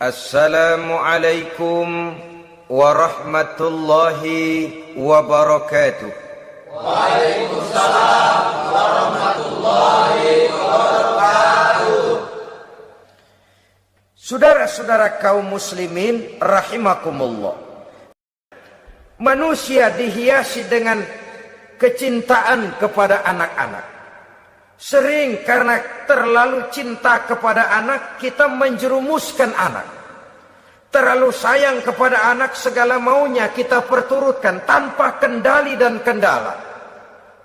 Assalamualaikum warahmatullahi wabarakatuh. Waalaikumsalam warahmatullahi wabarakatuh. Saudara-saudara kaum muslimin rahimakumullah. Manusia dihiasi dengan kecintaan kepada anak-anak. Sering karena terlalu cinta kepada anak, kita menjerumuskan anak. Terlalu sayang kepada anak, segala maunya kita perturutkan tanpa kendali dan kendala.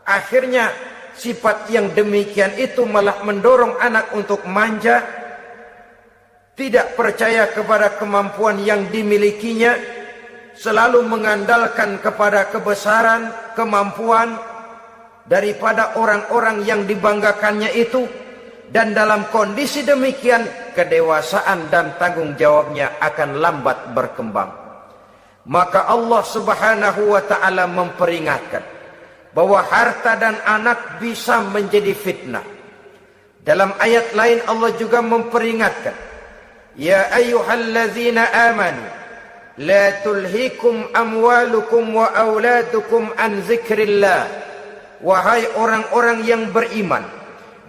Akhirnya sifat yang demikian itu malah mendorong anak untuk manja, tidak percaya kepada kemampuan yang dimilikinya, selalu mengandalkan kepada kebesaran, kemampuan daripada orang-orang yang dibanggakannya itu. Dan dalam kondisi demikian, kedewasaan dan tanggung jawabnya akan lambat berkembang. Maka Allah subhanahu wa ta'ala memperingatkan bahwa harta dan anak bisa menjadi fitnah. Dalam ayat lain Allah juga memperingatkan, ya ayyuhalladzina amanu la tulhikum amwalukum wa auladukum an zikrillah. Wahai orang-orang yang beriman,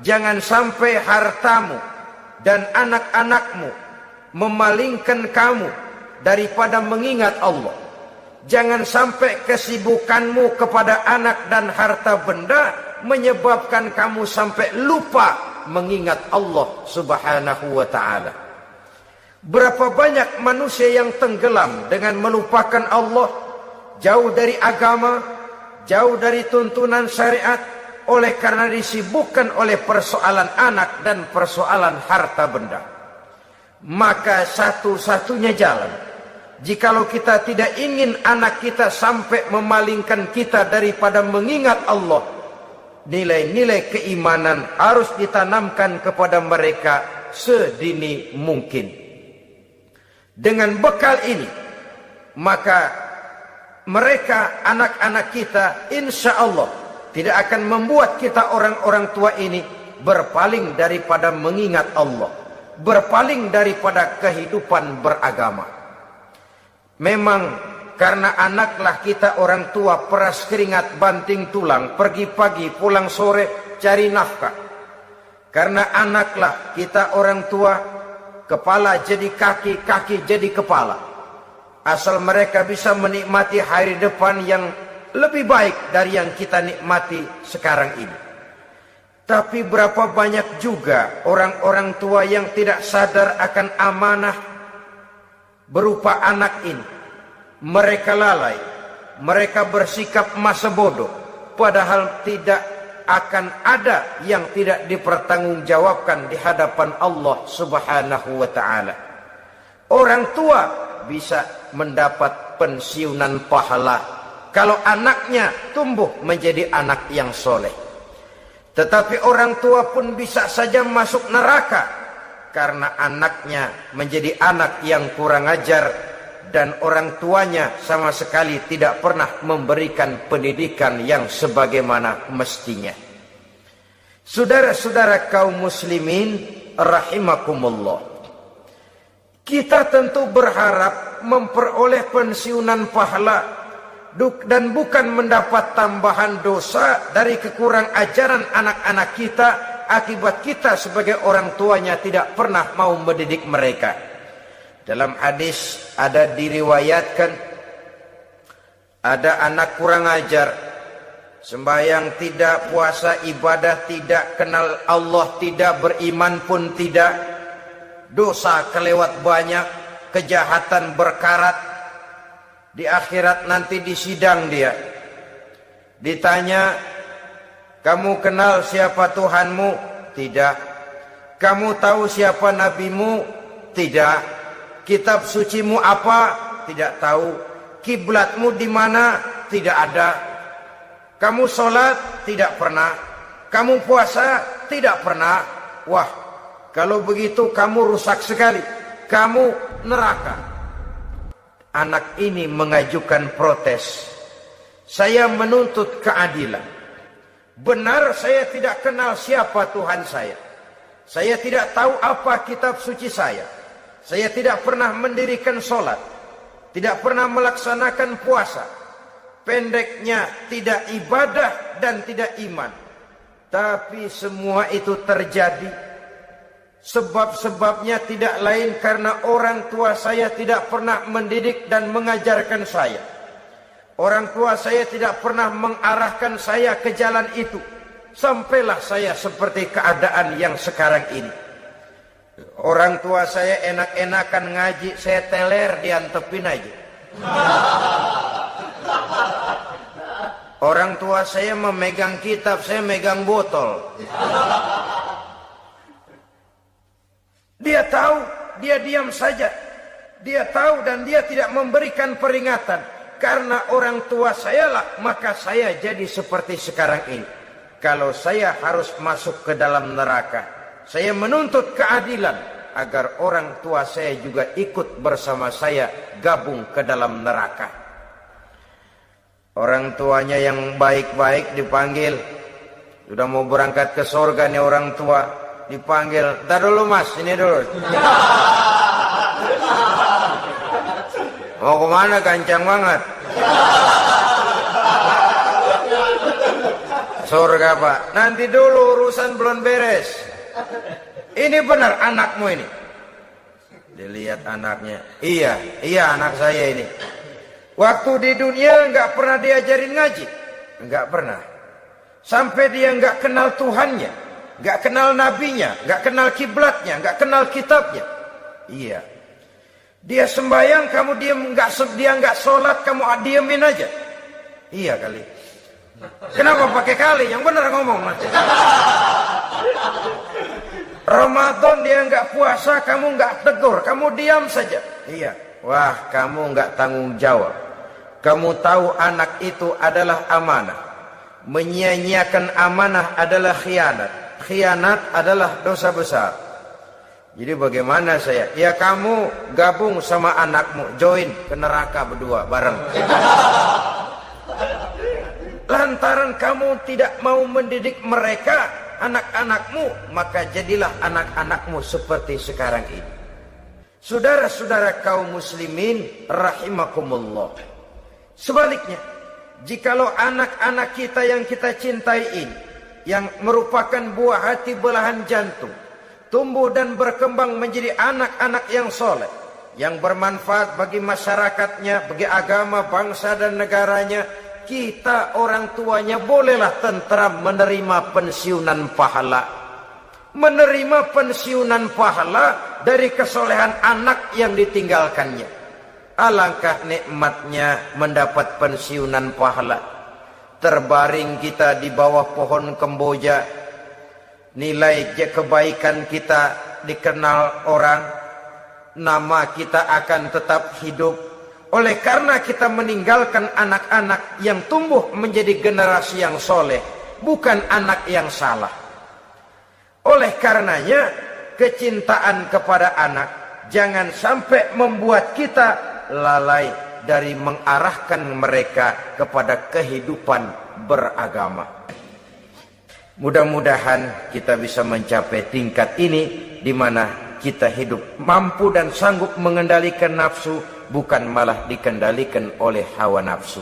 jangan sampai hartamu dan anak-anakmu memalingkan kamu daripada mengingat Allah. Jangan sampai kesibukanmu kepada anak dan harta benda menyebabkan kamu sampai lupa mengingat Allah subhanahu wa ta'ala. Berapa banyak manusia yang tenggelam dengan melupakan Allah, jauh dari agama, jauh dari tuntunan syariat, oleh karena disibukkan oleh persoalan anak dan persoalan harta benda. Maka satu-satunya jalan, jikalau kita tidak ingin anak kita sampai memalingkan kita daripada mengingat Allah, nilai-nilai keimanan harus ditanamkan kepada mereka sedini mungkin. Dengan bekal ini, maka mereka, anak-anak kita, insya Allah tidak akan membuat kita orang-orang tua ini berpaling daripada mengingat Allah, berpaling daripada kehidupan beragama. Memang karena anaklah kita orang tua peras keringat banting tulang, pergi pagi pulang sore cari nafkah. Karena anaklah kita orang tua, kepala jadi kaki, kaki jadi kepala. Asal mereka bisa menikmati hari depan yang lebih baik dari yang kita nikmati sekarang ini. Tapi berapa banyak juga orang-orang tua yang tidak sadar akan amanah berupa anak ini. Mereka lalai, mereka bersikap masa bodoh, padahal tidak akan ada yang tidak dipertanggungjawabkan di hadapan Allah subhanahu wa ta'ala. Orang tua bisa mendapat pensiunan pahala kalau anaknya tumbuh menjadi anak yang soleh. Tetapi orang tua pun bisa saja masuk neraka karena anaknya menjadi anak yang kurang ajar dan orang tuanya sama sekali tidak pernah memberikan pendidikan yang sebagaimana mestinya. Saudara-saudara kaum muslimin rahimakumullah, kita tentu berharap memperoleh pensiunan pahala dan bukan mendapat tambahan dosa dari kekurang ajaran anak-anak kita akibat kita sebagai orang tuanya tidak pernah mau mendidik mereka. Dalam hadis ada diriwayatkan, ada anak kurang ajar, sembahyang tidak, puasa ibadah tidak, kenal Allah tidak, beriman pun tidak, dosa kelewat banyak, kejahatan berkarat. Di akhirat nanti disidang dia, ditanya, kamu kenal siapa Tuhanmu? Tidak. Kamu tahu siapa nabimu? Tidak. Kitab sucimu apa? Tidak tahu. Kiblatmu di mana? Tidak ada. Kamu sholat? Tidak pernah. Kamu puasa? Tidak pernah. Wah, kalau begitu kamu rusak sekali, kamu neraka. Anak ini mengajukan protes. Saya menuntut keadilan. Benar saya tidak kenal siapa Tuhan saya. Saya tidak tahu apa kitab suci saya. Saya tidak pernah mendirikan sholat, tidak pernah melaksanakan puasa. Pendeknya tidak ibadah dan tidak iman. Tapi semua itu terjadi sebab-sebabnya tidak lain karena orang tua saya tidak pernah mendidik dan mengajarkan saya. Orang tua saya tidak pernah mengarahkan saya ke jalan itu. Sampailah saya seperti keadaan yang sekarang ini. Orang tua saya enak-enakan ngaji, saya teler diantepin aja. Orang tua saya memegang kitab, saya megang botol. Dia tahu, dia diam saja. Dia tahu dan dia tidak memberikan peringatan. Karena orang tua saya lah, maka saya jadi seperti sekarang ini. Kalau saya harus masuk ke dalam neraka, saya menuntut keadilan agar orang tua saya juga ikut bersama saya gabung ke dalam neraka. Orang tuanya yang baik-baik dipanggil, sudah mau berangkat ke surga nih orang tua, dipanggil, "Ntar dulu mas, ini dulu." "Mau kemana? Kencang banget." "Surga pak." "Nanti dulu, urusan belum beres." "Ini benar anakmu ini?" Dilihat anaknya, iya anak saya ini. Waktu di dunia nggak pernah diajarin ngaji, nggak pernah. Sampai dia nggak kenal Tuhannya, nggak kenal nabinya, nggak kenal kiblatnya, nggak kenal kitabnya. Iya. Dia sembahyang, kamu diam, dia nggak sholat, kamu diemin aja. Iya kali. Kenapa pakai kali? Yang benar ngomong. Ramadan dia nggak puasa, kamu nggak tegur, kamu diam saja. Iya. Wah, kamu nggak tanggung jawab. Kamu tahu anak itu adalah amanah. Menyia-nyiakan amanah adalah khianat. Khianat adalah dosa besar. Jadi bagaimana saya? Ya kamu gabung sama anakmu, join ke neraka berdua bareng. Lantaran kamu tidak mau mendidik mereka, anak-anakmu, maka jadilah anak-anakmu seperti sekarang ini. Saudara-saudara kaum muslimin rahimakumullah. Sebaliknya, jikalau anak-anak kita yang kita cintai ini, yang merupakan buah hati belahan jantung, tumbuh dan berkembang menjadi anak-anak yang soleh, yang bermanfaat bagi masyarakatnya, bagi agama, bangsa dan negaranya, kita orang tuanya bolehlah tentram menerima pensiunan pahala. Menerima pensiunan pahala dari kesolehan anak yang ditinggalkannya. Alangkah nikmatnya mendapat pensiunan pahala. Terbaring kita di bawah pohon kemboja, nilai kebaikan kita dikenal orang, nama kita akan tetap hidup. Oleh karena kita meninggalkan anak-anak yang tumbuh menjadi generasi yang soleh, bukan anak yang salah. Oleh karenanya, kecintaan kepada anak jangan sampai membuat kita lalai dari mengarahkan mereka kepada kehidupan beragama. Mudah-mudahan kita bisa mencapai tingkat ini di mana kita hidup mampu dan sanggup mengendalikan nafsu, bukan malah dikendalikan oleh hawa nafsu.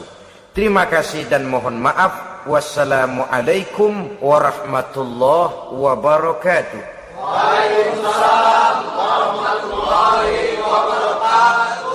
Terima kasih dan mohon maaf. Wassalamualaikum warahmatullahi wabarakatuh. Waalaikumsalam warahmatullahi wabarakatuh.